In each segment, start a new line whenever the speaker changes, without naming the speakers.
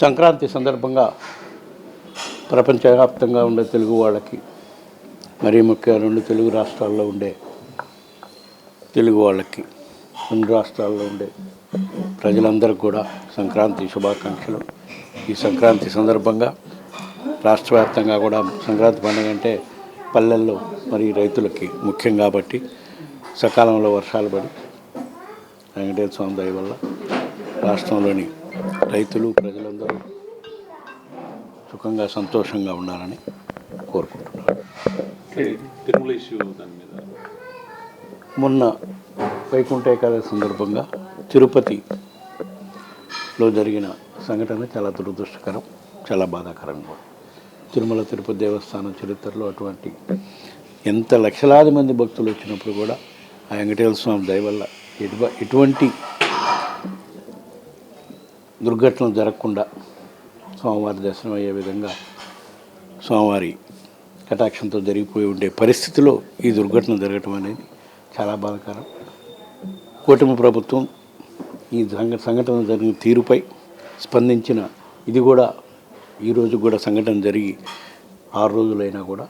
సంక్రాంతి సందర్భంగా ప్రపంచవ్యాప్తంగా ఉండే తెలుగు వాళ్ళకి, మరీ ముఖ్యంగా రెండు తెలుగు రాష్ట్రాల్లో ఉండే తెలుగు వాళ్ళకి, రెండు రాష్ట్రాల్లో ఉండే ప్రజలందరికీ కూడా సంక్రాంతి శుభాకాంక్షలు. ఈ సంక్రాంతి సందర్భంగా రాష్ట్ర వ్యాప్తంగా కూడా సంక్రాంతి పండుగ అంటే పల్లెల్లో మరి రైతులకి ముఖ్యం కాబట్టి సకాలంలో వర్షాలు పడి వెంకటేశ్వర స్వామి దయ వల్ల రాష్ట్రంలోని రైతులు ప్రజలందరూ సుఖంగా సంతోషంగా ఉండాలని కోరుకుంటున్నారు. మొన్న వైకుంఠ ఏకాదశి సందర్భంగా తిరుపతిలో జరిగిన సంఘటన చాలా దురదృష్టకరం, చాలా బాధాకరం కూడా. తిరుమల తిరుపతి దేవస్థానం చరిత్రలో అటువంటి ఎంత లక్షలాది మంది భక్తులు వచ్చినప్పుడు కూడా ఆ వెంకటేశ్వర స్వామి దయ వల్ల ఎటువంటి దుర్ఘటనలు జరగకుండా స్వామివారి దర్శనం అయ్యే విధంగా స్వామివారి కటాక్షంతో జరిగిపోయి ఉండే పరిస్థితిలో ఈ దుర్ఘటన జరగటం అనేది చాలా బాధాకరం. కూటమి ప్రభుత్వం ఈ సంఘటన జరిగిన తీరుపై స్పందించిన ఇది కూడా ఈరోజు కూడా సంఘటన జరిగి 6 రోజులైనా కూడా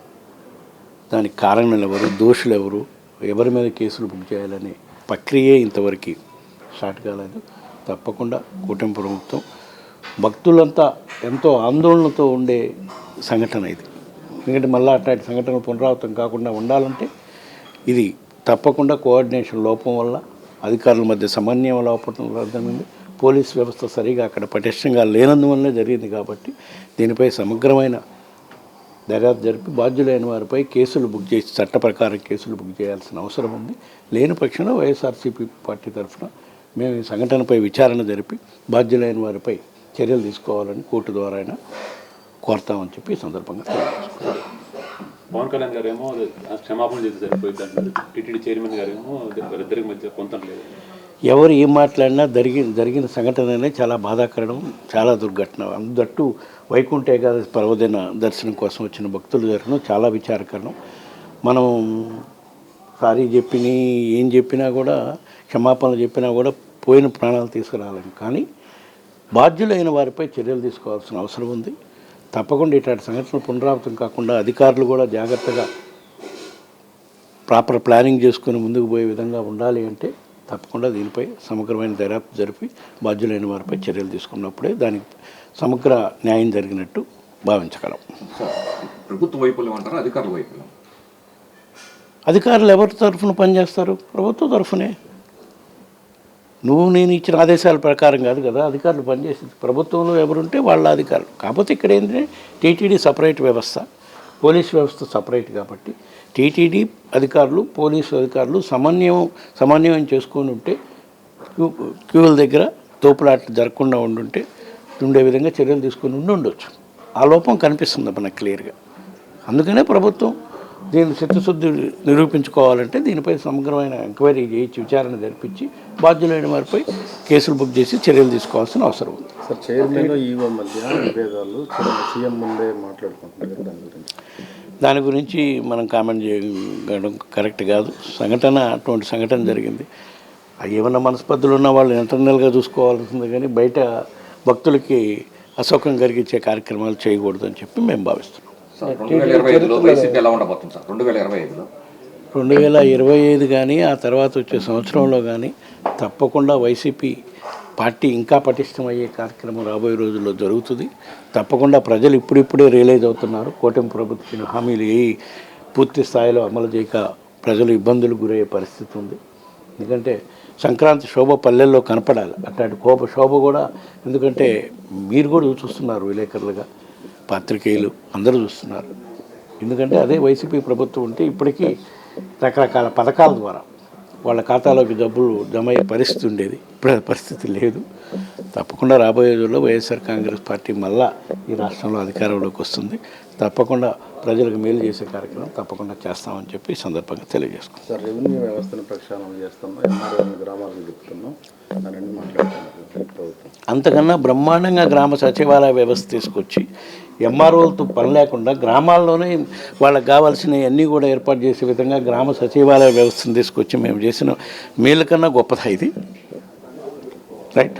దానికి కారణాలు ఎవరు, దోషులు ఎవరు, ఎవరి మీద కేసులు బుక్ చేయాలనే ప్రక్రియే ఇంతవరకు స్టార్ట్ కాలేదు. తప్పకుండా కూటమి ప్రభుత్వం భక్తులంతా ఎంతో ఆందోళనతో ఉండే సంఘటన ఇది. ఎందుకంటే మళ్ళీ అట్లాంటి సంఘటనలు పునరావృతం కాకుండా ఉండాలంటే ఇది తప్పకుండా కోఆర్డినేషన్ లోపం వల్ల, అధికారుల మధ్య సమన్వయం లోపం అర్థమైంది, పోలీస్ వ్యవస్థ సరిగా అక్కడ పటిష్టంగా లేనందువల్లే జరిగింది. కాబట్టి దీనిపై సమగ్రమైన దర్యాప్తు జరిపి బాధ్యులైన వారిపై కేసులు బుక్ చేసి చట్ట ప్రకారం కేసులు బుక్ చేయాల్సిన అవసరం ఉంది. లేని పక్షంలో వైఎస్ఆర్సీపీ పార్టీ తరఫున మేము ఈ సంఘటనపై విచారణ జరిపి బాధ్యులైన వారిపై చర్యలు తీసుకోవాలని కోర్టు ద్వారా అయినా కోరుతామని చెప్పి ఈ సందర్భంగా తెలియజేసుకున్నాం.
పవన్ కళ్యాణ్ గారేమో క్షమాపణ చేసి సరిపోయింది అంటారు, టీటీడీ చైర్మన్ గారేమో ఇద్దరికి మధ్య పొంతం లేదు.
ఎవరు ఏం మాట్లాడినా జరిగిన సంఘటననే చాలా బాధాకరం, చాలా దుర్ఘటన. అందుట్టు వైకుంఠ ఏకాదశి పర్వదిన దర్శనం కోసం వచ్చిన భక్తులు జరగడం చాలా విచారకరం. మనం సారీ ఏం చెప్పినా కూడా, క్షమాపణలు చెప్పినా కూడా పోయిన ప్రాణాలు తీసుకురాలేము. కానీ బాధ్యులైన వారిపై చర్యలు తీసుకోవాల్సిన అవసరం ఉంది. తప్పకుండా ఇట్లాంటి సంఘటనలు పునరావృతం కాకుండా అధికారులు కూడా జాగ్రత్తగా ప్రాపర్ ప్లానింగ్ చేసుకుని ముందుకు పోయే విధంగా ఉండాలి. అంటే తప్పకుండా దీనిపై సమగ్రమైన దర్యాప్తు జరిపి బాధ్యులైన వారిపై చర్యలు తీసుకున్నప్పుడే దానికి సమగ్ర న్యాయం జరిగినట్టు భావించగలం.
ప్రభుత్వ వైఫల్యం అంటారా, అధికారుల వైఫల్యం?
అధికారులు ఎవరి తరఫున పనిచేస్తారు? ప్రభుత్వ తరఫునే. నేను ఇచ్చిన ఆదేశాల ప్రకారం కాదు కదా అధికారులు పనిచేసింది. ప్రభుత్వంలో ఎవరుంటే వాళ్ళ అధికారులు. కాకపోతే ఇక్కడ ఏంటంటే టీటీడీ సపరేట్ వ్యవస్థ, పోలీస్ వ్యవస్థ సపరేట్. కాబట్టి టీటీడీ అధికారులు, పోలీసు అధికారులు సమన్వయం చేసుకొని ఉంటే క్యూల దగ్గర తోపులాట్లు జరగకుండా ఉండే విధంగా చర్యలు తీసుకొని ఉండొచ్చు. ఆ లోపం కనిపిస్తుంది మనకు క్లియర్గా. అందుకనే ప్రభుత్వం దీన్ని చిత్తశుద్ధి నిరూపించుకోవాలంటే దీనిపై సమగ్రమైన ఎంక్వైరీ చేయించి విచారణ జరిపించి బాధ్యులైన వారిపై కేసులు బుక్ చేసి చర్యలు తీసుకోవాల్సిన అవసరం ఉంది.
సార్, చైర్మన్ ఈవో మధ్య విభేదాలు సీఎం ముందే మాట్లాడుకుంటున్నారు,
దాని గురించి మనం కామెంట్ చేయడం కరెక్ట్ కాదు. అటువంటి సంఘటన జరిగింది. ఏమన్నా మనస్పర్ధలు ఉన్న వాళ్ళు ఇంటర్నల్గా చూసుకోవాల్సింది, కానీ బయట భక్తులకి అశోకం కలిగించే కార్యక్రమాలు చేయకూడదని చెప్పి మేము భావిస్తున్నాం. 2025 కానీ ఆ తర్వాత వచ్చే సంవత్సరంలో కానీ తప్పకుండా వైసీపీ పార్టీ ఇంకా పటిష్టమయ్యే కార్యక్రమం రాబోయే రోజుల్లో జరుగుతుంది. తప్పకుండా ప్రజలు ఇప్పుడిప్పుడే రియలైజ్ అవుతున్నారు. కూటమి ప్రభుత్వం హామీలు పూర్తి స్థాయిలో అమలు చేయక ప్రజలు ఇబ్బందులు గురయ్యే పరిస్థితి ఉంది. ఎందుకంటే సంక్రాంతి శోభ పల్లెల్లో కనపడాలి. అట్లాంటి శోభ కూడా, ఎందుకంటే మీరు కూడా చూస్తున్నారు, విలేకరులుగా పాత్రికేయులు అందరూ చూస్తున్నారు. ఎందుకంటే అదే వైసీపీ ప్రభుత్వం ఉంటే ఇప్పటికీ రకరకాల పథకాల ద్వారా వాళ్ళ ఖాతాలోకి డబ్బులు జమ అయ్యే పరిస్థితి ఉండేది. ఇప్పుడు ఆ పరిస్థితి లేదు. తప్పకుండా రాబోయే రోజుల్లో వైఎస్ఆర్ కాంగ్రెస్ పార్టీ మళ్ళా ఈ రాష్ట్రంలో అధికారంలోకి వస్తుంది. తప్పకుండా ప్రజలకు మేలు చేసే కార్యక్రమం తప్పకుండా చేస్తామని చెప్పి ఈ సందర్భంగా తెలియజేసుకుంటాం.
సార్, రెవెన్యూ వ్యవస్థను ప్రక్షాళన చేస్తున్నాం, ఎంఆర్ఓ గ్రామాలను తిప్పుతున్నాం, దాన్ని మాట్లాడుతున్నాం ప్రభుత్వం.
అంతకన్నా బ్రహ్మాండంగా గ్రామ సచివాలయ వ్యవస్థ తీసుకొచ్చి ఎంఆర్ఓలతో పని లేకుండా గ్రామాల్లోనే వాళ్ళకి కావాల్సినవి అన్నీ కూడా ఏర్పాటు చేసే విధంగా గ్రామ సచివాలయ వ్యవస్థను తీసుకొచ్చి మేము చేసిన మేలు కన్నా గొప్పదా ఇది? రైట్.